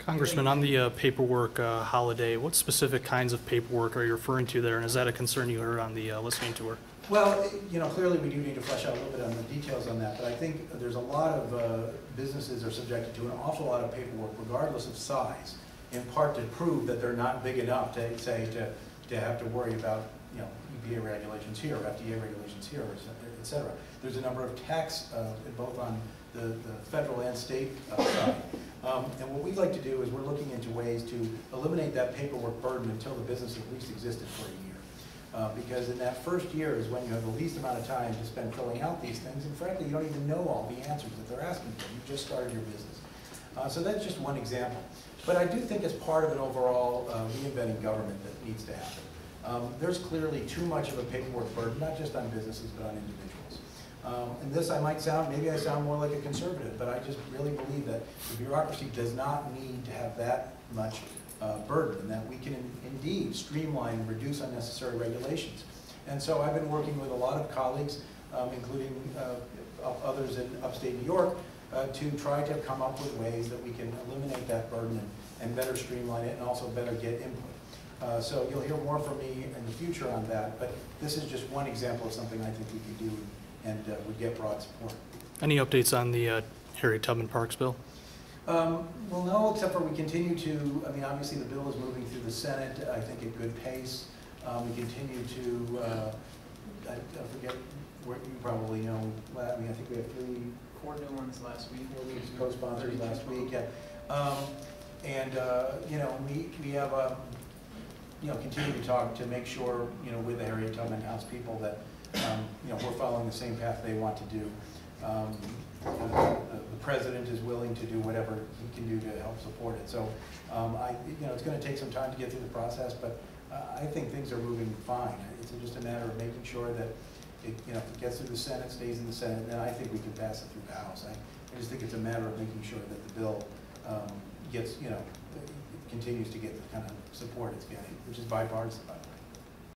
Congressman, on the paperwork holiday, what specific kinds of paperwork are you referring to there, and is that a concern you heard on the listening tour? Well, clearly we do need to flesh out a little bit on the details on that, but I think there's a lot of businesses are subjected to an awful lot of paperwork, regardless of size, in part to prove that they're not big enough to say to have to worry about EPA regulations here, or FDA regulations here, et cetera. There's a number of tax, both on the federal and state side. And what we'd like to do is we're looking into ways to eliminate that paperwork burden until the business at least existed for a year. Because in that first year is when you have the least amount of time to spend filling out these things, and frankly, you don't even know all the answers that they're asking for. You just started your business. So that's just one example. But I do think as part of an overall reinventing government that needs to happen. There's clearly too much of a paperwork burden, not just on businesses, but on individuals. And this, maybe I sound more like a conservative, but I just really believe that the bureaucracy does not need to have that much burden, and that we can indeed streamline and reduce unnecessary regulations. And so I've been working with a lot of colleagues, including others in upstate New York, to try to come up with ways that we can eliminate that burden and better streamline it, and also better get input. So you'll hear more from me in the future on that, but this is just one example of something I think we could do and would get broad support. Any updates on the Harriet Tubman Parks bill? Well, no, except for we continue to, obviously the bill is moving through the Senate, I think at good pace. We continue to, I forget, you probably know, I think we have four new ones last week. Co-sponsors last week, yeah. We have, continue to talk to make sure, with the Harriet Tubman House people that, we're following the same path they want to do. The president is willing to do whatever he can do to help support it. So, it's going to take some time to get through the process, but I think things are moving fine. It's just a matter of making sure that if it gets through the Senate, stays in the Senate, then I think we can pass it through the House. I just think it's a matter of making sure that the bill gets, continues to get the kind of support it's getting, which is bipartisan, by the way.